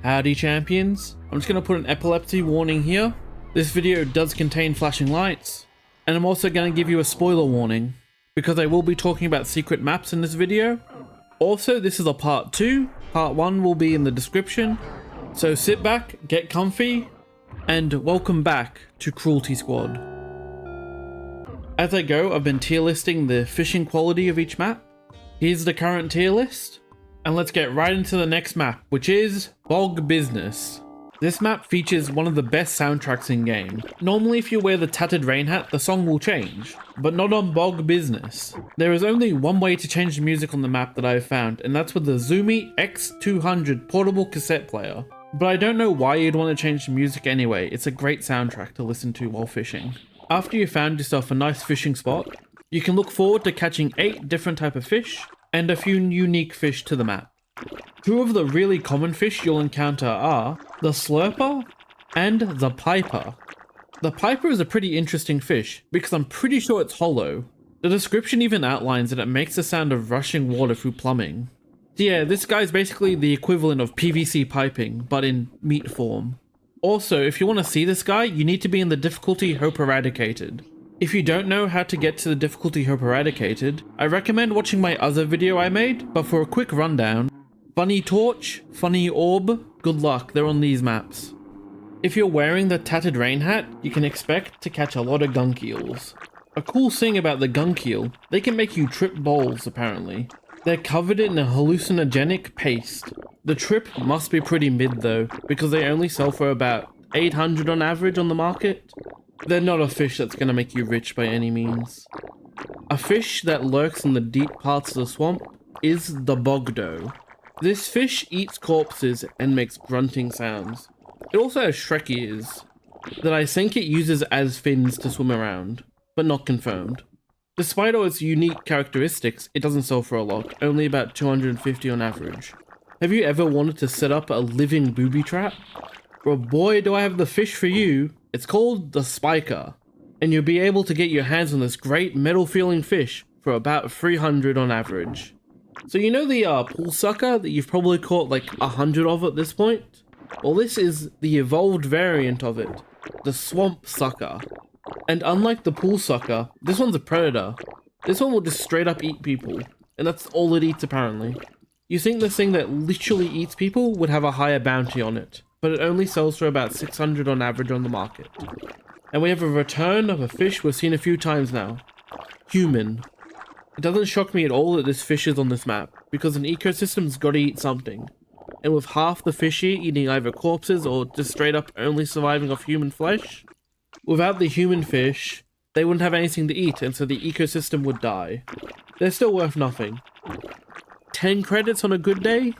Howdy champions, I'm just going to put an epilepsy warning here. This video does contain flashing lights, and I'm also going to give you a spoiler warning, because I will be talking about secret maps in this video. Also, this is a part 2, part 1 will be in the description, so sit back, get comfy, and welcome back to Cruelty Squad. As I go, I've been tier listing the fishing quality of each map. Here's the current tier list. And let's get right into the next map, which is Bog Business. This map features one of the best soundtracks in game. Normally if you wear the tattered rain hat, the song will change, but not on Bog Business. There is only one way to change the music on the map that I have found, and that's with the Zoomy X200 portable cassette player. But I don't know why you'd want to change the music anyway, it's a great soundtrack to listen to while fishing. After you've found yourself a nice fishing spot, you can look forward to catching 8 different types of fish, and a few unique fish to the map. 2 of the really common fish you'll encounter are the Slurper and the Piper. The Piper is a pretty interesting fish because I'm pretty sure it's hollow. The description even outlines that it makes the sound of rushing water through plumbing. So yeah, this guy's basically the equivalent of PVC piping, but in meat form. Also, if you want to see this guy, you need to be in the difficulty Hope Eradicated. If you don't know how to get to the difficulty Hope Eradicated, I recommend watching my other video I made, but for a quick rundown, Funny Torch, Funny Orb, good luck, they're on these maps. If you're wearing the tattered rain hat, you can expect to catch a lot of gunk eels. A cool thing about the gunk eel, they can make you trip bowls apparently. They're covered in a hallucinogenic paste. The trip must be pretty mid though, because they only sell for about 800 on average on the market. They're not a fish that's going to make you rich by any means. A fish that lurks in the deep parts of the swamp is the bogdo. This fish eats corpses and makes grunting sounds. It also has Shrek ears that I think it uses as fins to swim around, but not confirmed. Despite all its unique characteristics, it doesn't sell for a lot, only about 250 on average. Have you ever wanted to set up a living booby trap? Well, boy, do I have the fish for you. It's called the Spiker, and you'll be able to get your hands on this great metal-feeling fish for about 300 on average. So you know the pool sucker that you've probably caught like 100 of at this point? Well, this is the evolved variant of it, the swamp sucker. And unlike the pool sucker, this one's a predator. This one will just straight up eat people, and that's all it eats apparently. You think this thing that literally eats people would have a higher bounty on it, but it only sells for about 600 on average on the market. And we have a return of a fish we've seen a few times now. Human. It doesn't shock me at all that this fish is on this map, because an ecosystem's gotta eat something. And with half the fish here eating either corpses or just straight up only surviving off human flesh, without the human fish, they wouldn't have anything to eat and so the ecosystem would die. They're still worth nothing. 10 credits on a good day,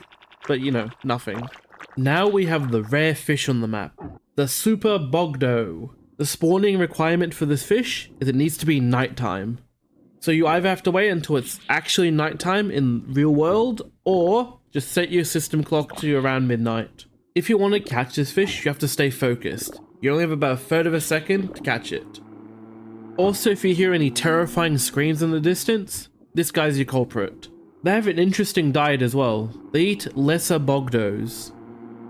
but you know, nothing. Now we have the rare fish on the map, the Super Bogdo. The spawning requirement for this fish is it needs to be nighttime. So you either have to wait until it's actually nighttime in real world, or just set your system clock to around midnight. If you want to catch this fish, you have to stay focused. You only have about 1/3 of a second to catch it. Also, if you hear any terrifying screams in the distance, this guy's your culprit. They have an interesting diet as well. They eat lesser bogdos.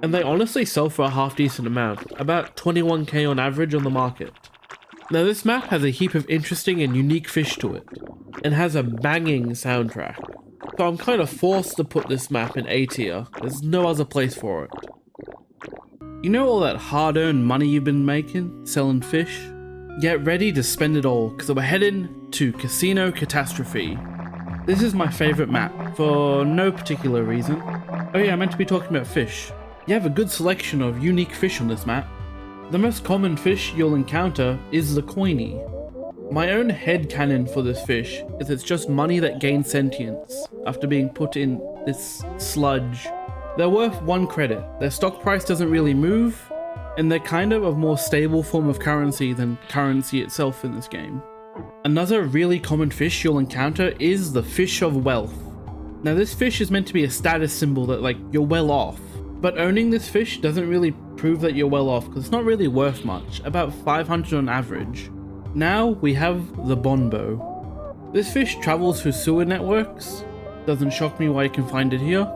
And they honestly sell for a half decent amount, about 21k on average on the market. Now this map has a heap of interesting and unique fish to it, and has a banging soundtrack. So I'm kind of forced to put this map in A tier, there's no other place for it. You know all that hard-earned money you've been making, selling fish? Get ready to spend it all, because we're heading to Casino Catastrophe. This is my favourite map, for no particular reason. Oh yeah, I meant to be talking about fish. You have a good selection of unique fish on this map. The most common fish you'll encounter is the coiny. My own headcanon for this fish is it's just money that gains sentience after being put in this sludge. They're worth 1 credit, their stock price doesn't really move, and they're kind of a more stable form of currency than currency itself in this game. Another really common fish you'll encounter is the fish of wealth. Now this fish is meant to be a status symbol that like you're well off. But owning this fish doesn't really prove that you're well off because it's not really worth much, about 500 on average. Now we have the Bonbo. This fish travels through sewer networks, doesn't shock me why you can find it here.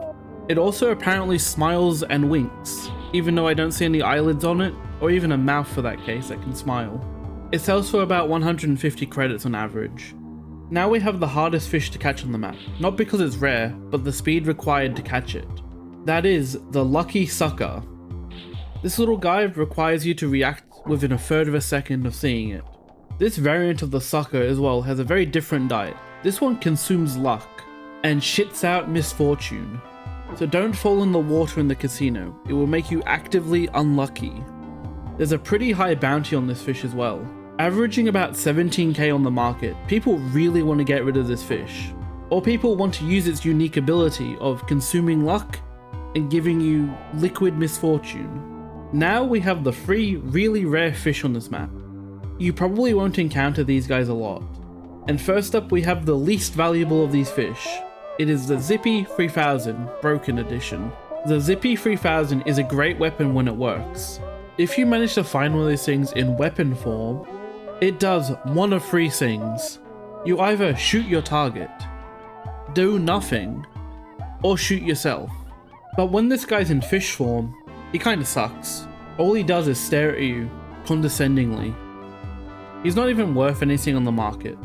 It also apparently smiles and winks. even though I don't see any eyelids on it, or even a mouth for that case that can smile. It sells for about 150 credits on average. Now we have the hardest fish to catch on the map, not because it's rare, but the speed required to catch it. That is, the lucky sucker. This little guy requires you to react within a third of a second of seeing it. This variant of the sucker as well has a very different diet. This one consumes luck, and shits out misfortune. So don't fall in the water in the casino, it will make you actively unlucky. There's a pretty high bounty on this fish as well. Averaging about 17k on the market, people really want to get rid of this fish. Or people want to use its unique ability of consuming luck and giving you liquid misfortune. Now we have the 3 really rare fish on this map. You probably won't encounter these guys a lot. And first up we have the least valuable of these fish. It is the Zippy 3000 Broken Edition. The Zippy 3000 is a great weapon when it works. If you manage to find one of these things in weapon form, it does one of 3 things. You either shoot your target, do nothing, or shoot yourself. But when this guy's in fish form, he kinda sucks. All he does is stare at you, condescendingly. He's not even worth anything on the market.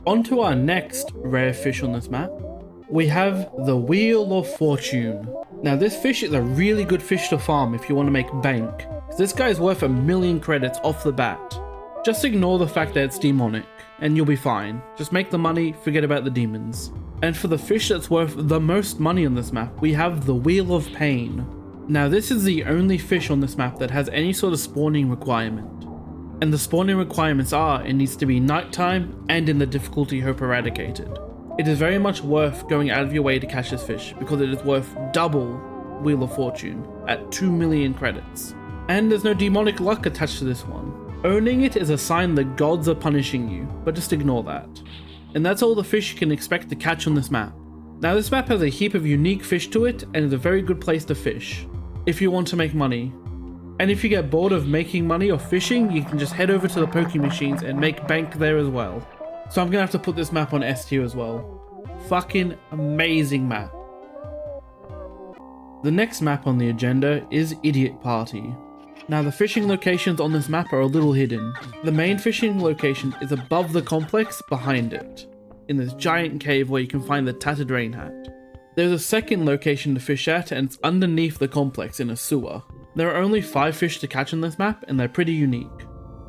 On to our next rare fish on this map. We have the Wheel of Fortune. Now this fish is a really good fish to farm if you want to make bank, because this guy's worth 1,000,000 credits off the bat. Just ignore the fact that it's demonic, and you'll be fine. Just make the money, forget about the demons. And for the fish that's worth the most money on this map, we have the Wheel of Pain. Now this is the only fish on this map that has any sort of spawning requirement. And the spawning requirements are, it needs to be nighttime and in the difficulty Hope Eradicated. It is very much worth going out of your way to catch this fish, because it is worth double Wheel of Fortune at 2,000,000 credits. And there's no demonic luck attached to this one. Owning it is a sign the gods are punishing you, but just ignore that. And that's all the fish you can expect to catch on this map. Now this map has a heap of unique fish to it, and is a very good place to fish, if you want to make money. And if you get bored of making money or fishing, you can just head over to the poke machines and make bank there as well. So I'm gonna have to put this map on S tier as well. Fucking amazing map. The next map on the agenda is Idiot Party. Now the fishing locations on this map are a little hidden. The main fishing location is above the complex behind it, in this giant cave where you can find the Tattered Rain Hat. There's a second location to fish at, and it's underneath the complex in a sewer. There are only 5 fish to catch on this map, and they're pretty unique.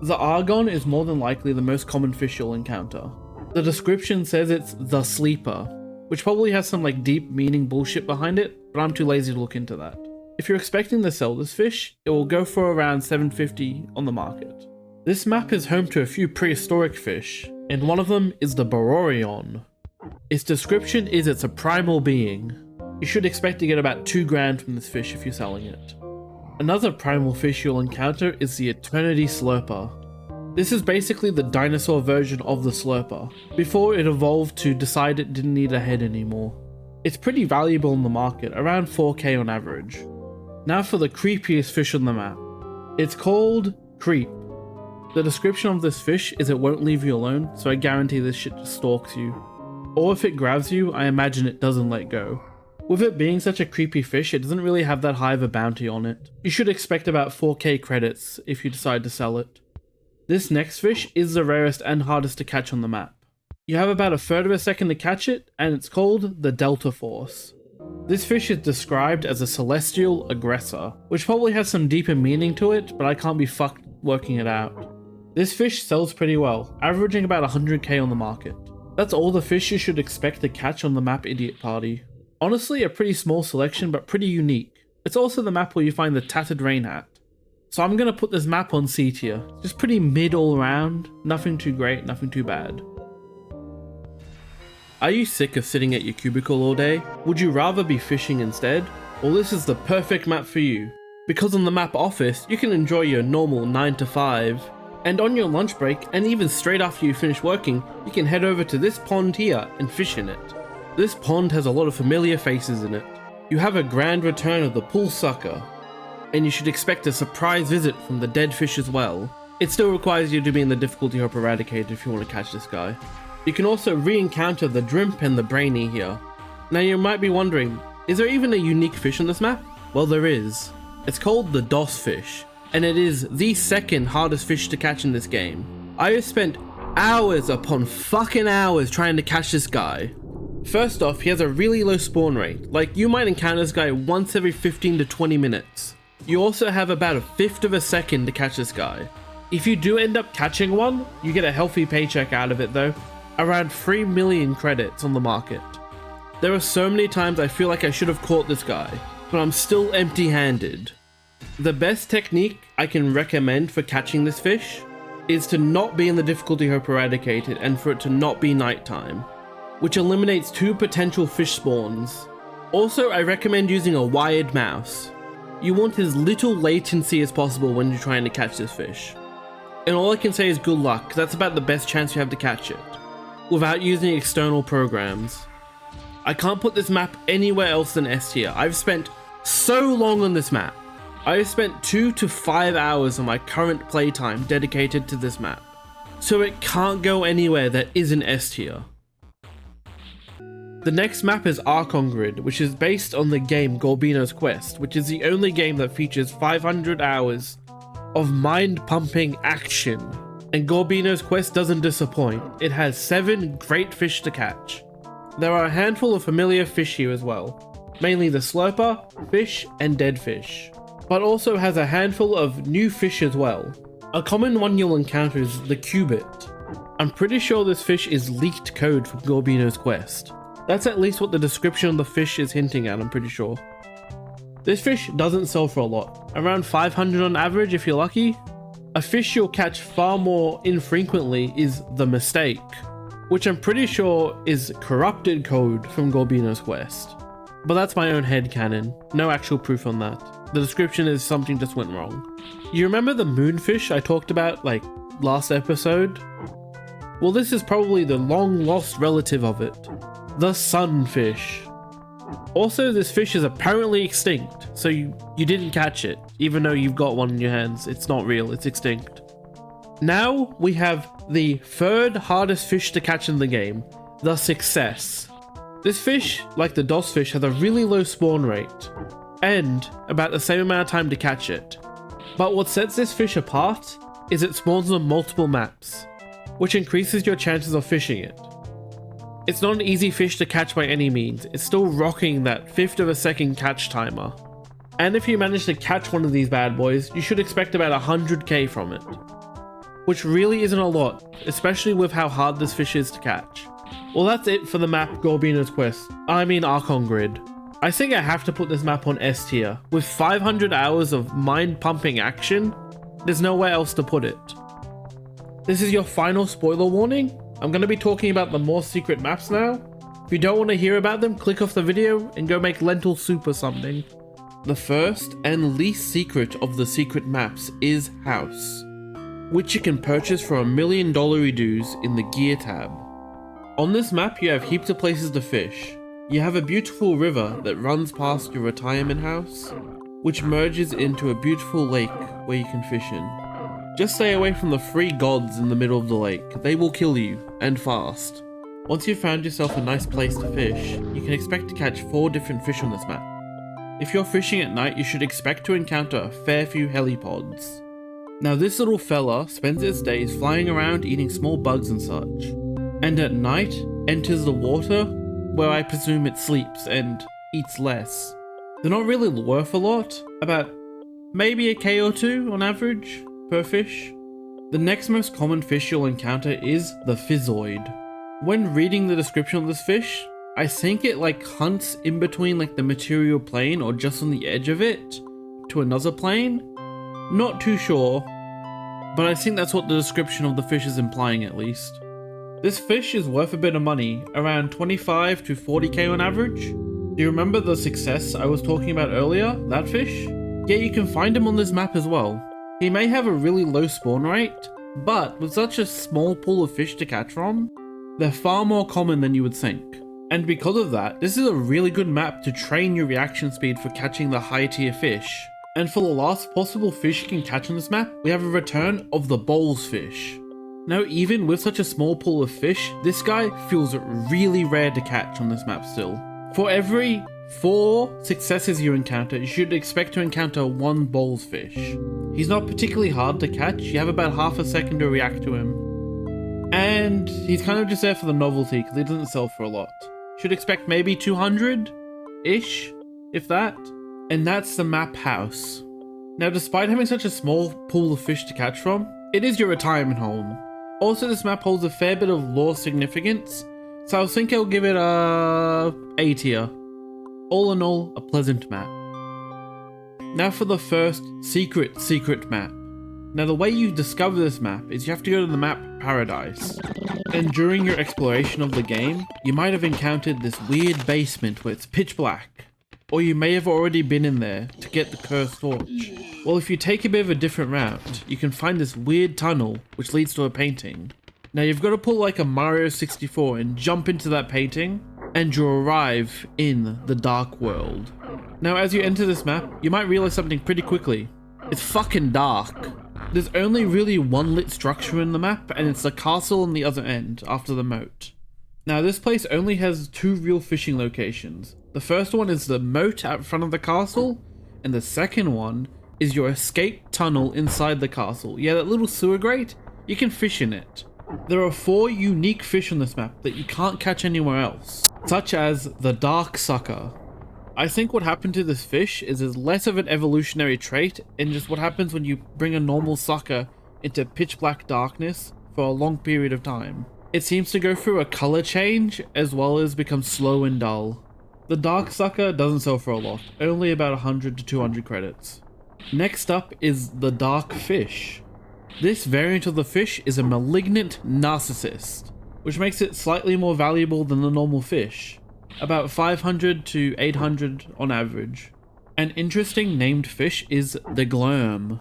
The Argon is more than likely the most common fish you'll encounter. The description says it's the sleeper, which probably has some like deep meaning bullshit behind it, but I'm too lazy to look into that. If you're expecting to sell this fish, it will go for around 750 on the market. This map is home to a few prehistoric fish, and one of them is the Bororion. Its description is it's a primal being. You should expect to get about 2 grand from this fish if you're selling it. Another primal fish you'll encounter is the Eternity Slurper. This is basically the dinosaur version of the Slurper, before it evolved to decide it didn't need a head anymore. It's pretty valuable in the market, around 4k on average. Now for the creepiest fish on the map. It's called Creep. The description of this fish is it won't leave you alone, so I guarantee this shit just stalks you. Or if it grabs you, I imagine it doesn't let go. With it being such a creepy fish, it doesn't really have that high of a bounty on it. You should expect about 4k credits if you decide to sell it. This next fish is the rarest and hardest to catch on the map. You have about a third of a second to catch it, and it's called the Delta Force. This fish is described as a celestial aggressor, which probably has some deeper meaning to it, but I can't be fucked working it out. This fish sells pretty well, averaging about 100k on the market. That's all the fish you should expect to catch on the map Idiot Party. Honestly, a pretty small selection, but pretty unique. It's also the map where you find the Tattered Rain Hat. So I'm gonna put this map on C tier. Just pretty mid all around, nothing too great, nothing too bad. Are you sick of sitting at your cubicle all day? Would you rather be fishing instead? Well, this is the perfect map for you. Because on the map Office, you can enjoy your normal 9 to 5. And on your lunch break, and even straight after you finish working, you can head over to this pond here and fish in it. This pond has a lot of familiar faces in it. You have a grand return of the pool sucker, and you should expect a surprise visit from the dead fish as well. It still requires you to be in the difficulty Hope Eradicated if you want to catch this guy. You can also re-encounter the Drimp and the Brainy here. Now you might be wondering, is there even a unique fish on this map? Well, there is. It's called the DOS fish, and it is the second hardest fish to catch in this game. I have spent hours upon fucking hours trying to catch this guy. First off, he has a really low spawn rate, like you might encounter this guy once every 15 to 20 minutes. You also have about a fifth of a second to catch this guy. If you do end up catching one, you get a healthy paycheck out of it though, around 3 million credits on the market. There are so many times I feel like I should have caught this guy, but I'm still empty-handed. The best technique I can recommend for catching this fish is to not be in the difficulty hope eradicated and for it to not be nighttime, which eliminates 2 potential fish spawns. Also, I recommend using a wired mouse. You want as little latency as possible when you're trying to catch this fish. And all I can say is good luck, because that's about the best chance you have to catch it, without using external programs. I can't put this map anywhere else than S tier. I've spent so long on this map. I've spent 2 to 5 hours of my current playtime dedicated to this map, so it can't go anywhere that isn't S tier. The next map is Archon Grid, which is based on the game Gorbino's Quest, which is the only game that features 500 hours of mind-pumping action. And Gorbino's Quest doesn't disappoint. It has 7 great fish to catch. There are a handful of familiar fish here as well, mainly the slurper, fish, and dead fish, but also has a handful of new fish as well. A common one you'll encounter is the cubit. I'm pretty sure this fish is leaked code from Gorbino's Quest. That's at least what the description of the fish is hinting at, I'm pretty sure. This fish doesn't sell for a lot, around 500 on average if you're lucky. A fish you'll catch far more infrequently is the Mistake, which I'm pretty sure is corrupted code from Gorbino's Quest. But that's my own headcanon, no actual proof on that. The description is something just went wrong. You remember the moonfish I talked about like last episode? Well, this is probably the long lost relative of it. The sunfish. Also, this fish is apparently extinct, so you didn't catch it, even though you've got one in your hands. It's not real, it's extinct. Now we have the third hardest fish to catch in the game, the Success. This fish, like the DOS fish, has a really low spawn rate, and about the same amount of time to catch it. But what sets this fish apart is it spawns on multiple maps, which increases your chances of fishing it. It's not an easy fish to catch by any means, it's still rocking that fifth of a second catch timer. And if you manage to catch one of these bad boys, you should expect about 100k from it. Which really isn't a lot, especially with how hard this fish is to catch. Well, that's it for the map Gorbino's Quest, Archon Grid. I think I have to put this map on S tier. With 500 hours of mind-pumping action, there's nowhere else to put it. This is your final spoiler warning. I'm going to be talking about the more secret maps now. If you don't want to hear about them, click off the video and go make lentil soup or something. The first and least secret of the secret maps is House, which you can purchase for $1 million dues in the gear tab. On this map, you have heaps of places to fish. You have a beautiful river that runs past your retirement house, which merges into a beautiful lake where you can fish in. Just stay away from the 3 gods in the middle of the lake. They will kill you, and fast. Once you've found yourself a nice place to fish, you can expect to catch 4 different fish on this map. If you're fishing at night, you should expect to encounter a fair few helipods. Now this little fella spends his days flying around eating small bugs and such, and at night enters the water, where I presume it sleeps and eats less. They're not really worth a lot, about maybe a K or 2 on average per fish. The next most common fish you'll encounter is the Physoid. When reading the description of this fish, I think it like hunts in between like the material plane or just on the edge of it to another plane. Not too sure, but I think that's what the description of the fish is implying at least. This fish is worth a bit of money, around 25 to 40k on average. Do you remember the Success I was talking about earlier, that fish? Yeah, you can find him on this map as well. He may have a really low spawn rate, but with such a small pool of fish to catch from, they're far more common than you would think. And because of that, this is a really good map to train your reaction speed for catching the high tier fish. And for the last possible fish you can catch on this map, we have a return of the Bowls fish. Now even with such a small pool of fish, this guy feels really rare to catch on this map still. For every For successes you encounter, you should expect to encounter one bowls fish. He's not particularly hard to catch, you have about half a second to react to him. And he's kind of just there for the novelty because he doesn't sell for a lot. Should expect maybe 200-ish, if that. And that's the map house. Now, despite having such a small pool of fish to catch from, it is your retirement home. Also, this map holds a fair bit of lore significance, so I think I'll give it a A tier. All in all, a pleasant map. Now for the first secret map. Now the way you discover this map is you have to go to the map Paradise. And during your exploration of the game, you might have encountered this weird basement where it's pitch black. Or you may have already been in there to get the cursed torch. Well, if you take a bit of a different route, you can find this weird tunnel which leads to a painting. Now you've got to pull like a Mario 64 and jump into that painting, and you arrive in the Darkworld. Now as you enter this map, you might realize something pretty quickly. It's fucking dark. There's only really one lit structure in the map, and it's the castle on the other end, after the moat. Now this place only has 2 real fishing locations. The first one is the moat out front of the castle, and the second one is your escape tunnel inside the castle. Yeah, that little sewer grate, you can fish in it. There are 4 unique fish on this map that you can't catch anywhere else, such as the dark sucker. I think what happened to this fish is there's less of an evolutionary trait and just what happens when you bring a normal sucker into pitch black darkness for a long period of time. It seems to go through a color change as well as become slow and dull. The dark sucker doesn't sell for a lot, only about 100 to 200 credits. Next up is the dark fish. This variant of the fish is a malignant narcissist, which makes it slightly more valuable than the normal fish. About 500 to 800 on average. An interesting named fish is the Glurm.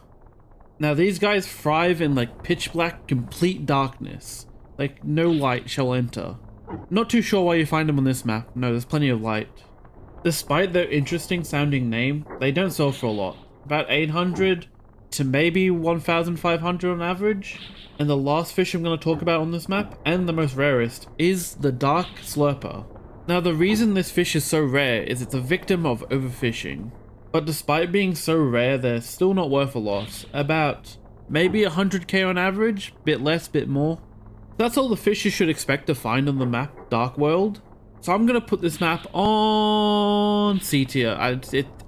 Now these guys thrive in like pitch black complete darkness, like no light shall enter. Not too sure why you find them on this map, no there's plenty of light. Despite their interesting sounding name, they don't sell for a lot, about 800 to maybe 1,500 on average. And the last fish I'm going to talk about on this map, and the most rarest, is the Dark Slurper. Now the reason this fish is so rare is it's a victim of overfishing. But despite being so rare, they're still not worth a lot. About maybe 100k on average, bit less, bit more. That's all the fish you should expect to find on the map Darkworld. So I'm going to put this map on C tier.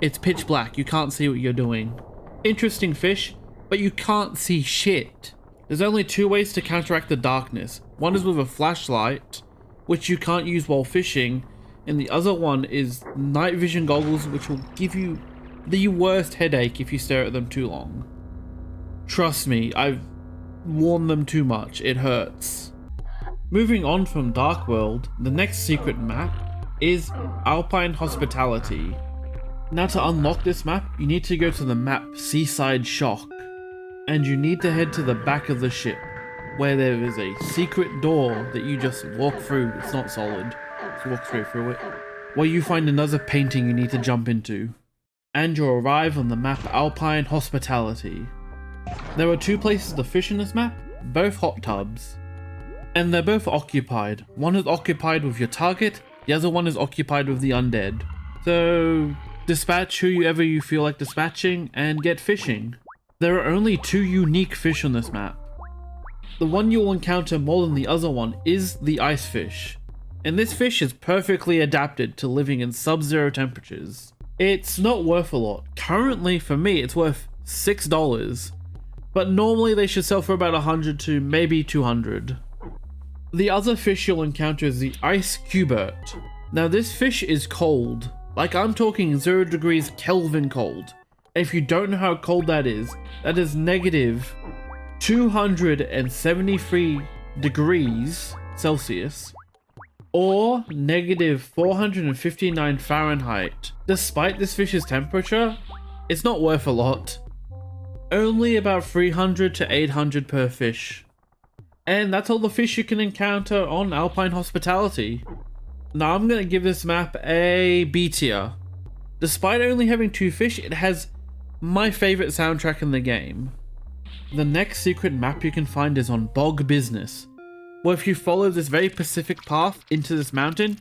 It's pitch black, you can't see what you're doing. Interesting fish, but you can't see shit. There's only 2 ways to counteract the darkness. One is with a flashlight, which you can't use while fishing, and the other one is night vision goggles, which will give you the worst headache if you stare at them too long. Trust me, I've worn them too much, it hurts. Moving on from Darkworld, the next secret map is Alpine Hospitality. Now to unlock this map, you need to go to the map Seaside Shock, and you need to head to the back of the ship, where there is a secret door that you just walk through. It's not solid, just walk straight through it, where you find another painting you need to jump into. And you arrive on the map Alpine Hospitality. There are 2 places to fish in this map, both hot tubs. And they're both occupied. One is occupied with your target, the other one is occupied with the undead. So dispatch whoever you feel like dispatching and get fishing. There are only 2 unique fish on this map. The one you'll encounter more than the other one is the ice fish. And this fish is perfectly adapted to living in sub-zero temperatures. It's not worth a lot. Currently for me it's worth $6, but normally they should sell for about 100 to maybe 200. The other fish you'll encounter is the ice cubert. Now this fish is cold. Like I'm talking 0 degrees Kelvin cold. And if you don't know how cold that is negative 273 degrees Celsius or negative 459 Fahrenheit. Despite this fish's temperature, it's not worth a lot. Only about 300 to 800 per fish. And that's all the fish you can encounter on Alpine Hospitality. Now I'm going to give this map a B tier. Despite only having 2 fish, it has my favorite soundtrack in the game. The next secret map you can find is on Bog Business, where if you follow this very specific path into this mountain,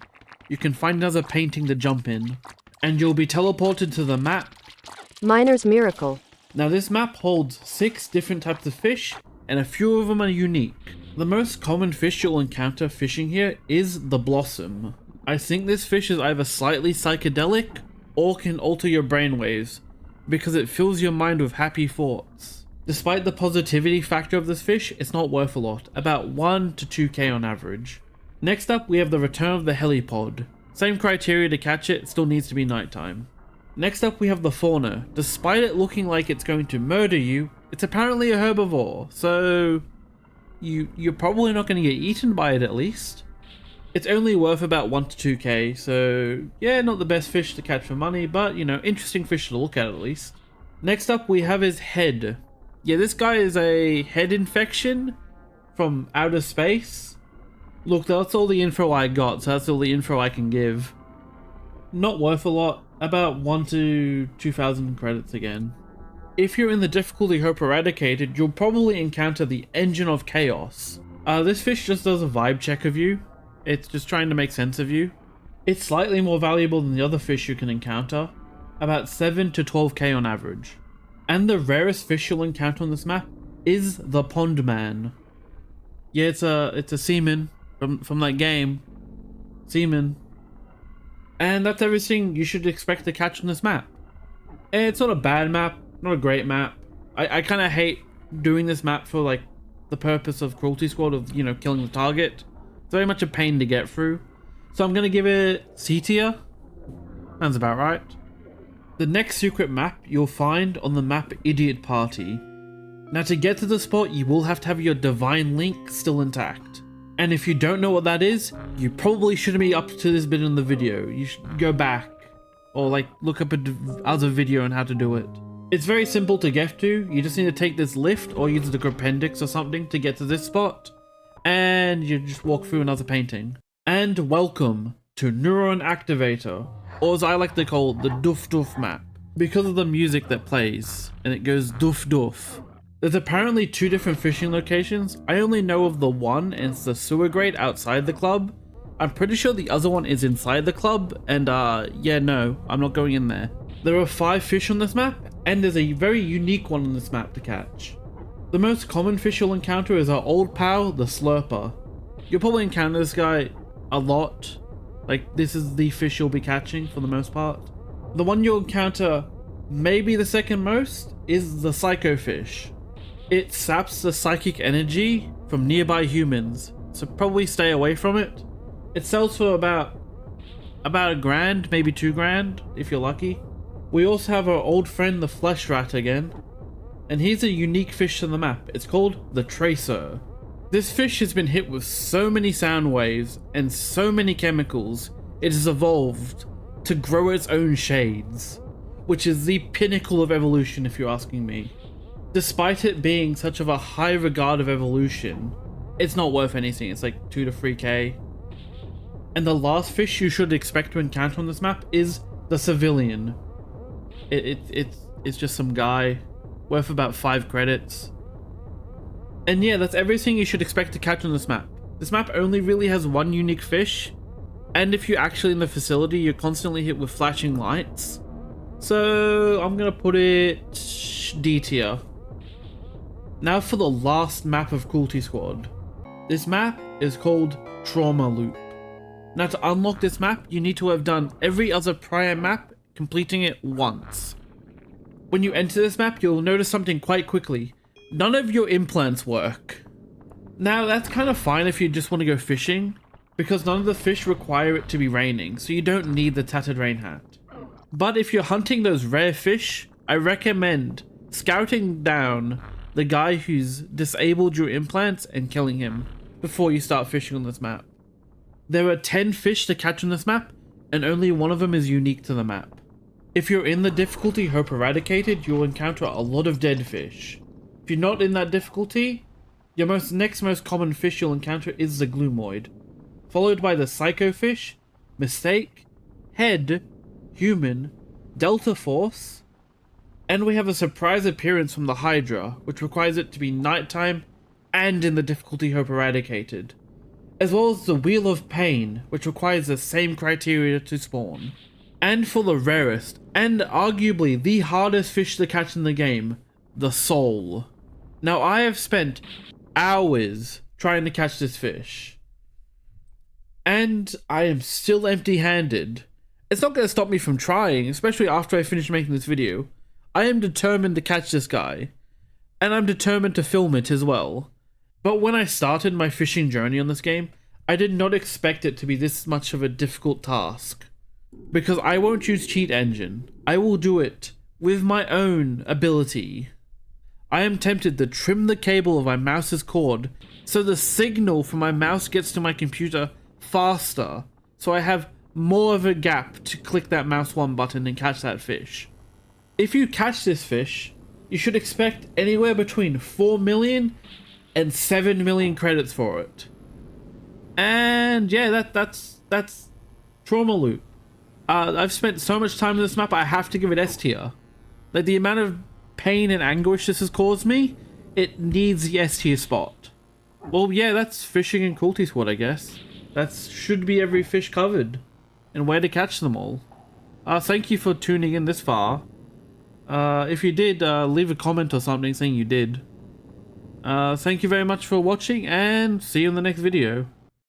you can find another painting to jump in. and you'll be teleported to the map. Miner's Miracle. Now this map holds 6 different types of fish, and a few of them are unique. The most common fish you'll encounter fishing here is the Blossom. I think this fish is either slightly psychedelic or can alter your brainwaves, because it fills your mind with happy thoughts. Despite the positivity factor of this fish, it's not worth a lot, about 1 to 2k on average. Next up, we have the Return of the Helipod. Same criteria to catch it, still needs to be nighttime. Next up we have the Fauna. Despite it looking like it's going to murder you, it's apparently a herbivore, so you're probably not going to get eaten by it at least. It's only worth about 1 to 2k, so yeah, not the best fish to catch for money, but you know, interesting fish to look at least. Next up we have his head. Yeah, this guy is a head infection from outer space. Look, that's all the info I got, so that's all the info I can give. Not worth a lot, about 1 to 2,000 credits again. If you're in the difficulty Hope Eradicated, you'll probably encounter the Engine of Chaos. This fish just does a vibe check of you. It's just trying to make sense of you. It's slightly more valuable than the other fish you can encounter, about 7 to 12k on average. And the rarest fish you'll encounter on this map is the Pond Man. Yeah, it's a seaman from that game. Seaman. And that's everything you should expect to catch on this map. And it's not a bad map, not a great map. I kind of hate doing this map for like the purpose of Cruelty Squad, of, you know, killing the target. It's very much a pain to get through. So I'm going to give it C tier. Sounds about right. The next secret map you'll find on the map Idiot Party. Now to get to the spot, you will have to have your Divine Link still intact. And if you don't know what that is, you probably shouldn't be up to this bit in the video. You should go back or like look up other video on how to do it. It's very simple to get to. You just need to take this lift or use the appendix or something to get to this spot. And you just walk through another painting. And welcome to Neuron Activator, or as I like to call the Doof Doof map, because of the music that plays, and it goes doof doof. There's apparently 2 different fishing locations. I only know of the one, and it's the sewer grate outside the club. I'm pretty sure the other one is inside the club, and yeah, no, I'm not going in there. There are 5 fish on this map, and there's a very unique one on this map to catch. The most common fish you'll encounter is our old pal, the Slurper. You'll probably encounter this guy a lot. Like, this is the fish you'll be catching for the most part. The one you'll encounter maybe the second most is the Psycho Fish. It saps the psychic energy from nearby humans, so probably stay away from it. It sells for about $1,000, maybe $2,000 if you're lucky. We also have our old friend the Flesh Rat again, and he's a unique fish to the map. It's called the Tracer. This fish has been hit with so many sound waves and so many chemicals, it has evolved to grow its own shades, which is the pinnacle of evolution if you're asking me. Despite it being such of a high regard of evolution, it's not worth anything. It's like 2 to 3k. And the last fish you should expect to encounter on this map is the Civilian. It's just some guy worth about 5 credits. And yeah, that's everything you should expect to catch on this map. This map only really has 1 unique fish, and if you're actually in the facility, you're constantly hit with flashing lights. So I'm gonna put it D tier. Now for the last map of Cruelty Squad. This map is called Trauma Loop. Now to unlock this map, you need to have done every other prior map, completing it once. When you enter this map, you'll notice something quite quickly. None of your implants work. Now that's kind of fine if you just want to go fishing, because none of the fish require it to be raining, so you don't need the tattered rain hat. But if you're hunting those rare fish, I recommend scouting down the guy who's disabled your implants and killing him before you start fishing on this map. There are 10 fish to catch on this map, and only one of them is unique to the map. If you're in the difficulty Hope Eradicated, you'll encounter a lot of dead fish. If you're not in that difficulty, your next most common fish you'll encounter is the Gloomoid, followed by the Psycho Fish, Mistake, Head, Human, Delta Force, and we have a surprise appearance from the Hydra, which requires it to be nighttime and in the difficulty Hope Eradicated, as well as the Wheel of Pain, which requires the same criteria to spawn. And for the rarest, and arguably the hardest fish to catch in the game, the sole. Now I have spent hours trying to catch this fish, and I am still empty-handed. It's not going to stop me from trying, especially after I finish making this video. I am determined to catch this guy, and I'm determined to film it as well. But when I started my fishing journey on this game, I did not expect it to be this much of a difficult task. Because I won't use cheat engine. I will do it with my own ability. I am tempted to trim the cable of my mouse's cord so the signal from my mouse gets to my computer faster, so I have more of a gap to click that mouse 1 button and catch that fish. If you catch this fish, you should expect anywhere between 4 million and 7 million credits for it. And yeah, that's Trauma Loop. I've spent so much time on this map, I have to give it S tier. Like, the amount of pain and anguish this has caused me, it needs the S tier spot. Well, yeah, that's fishing and Cruelty Squad, I guess. That should be every fish covered, and where to catch them all. Thank you for tuning in this far. If you did, leave a comment or something saying you did. Thank you very much for watching, and see you in the next video.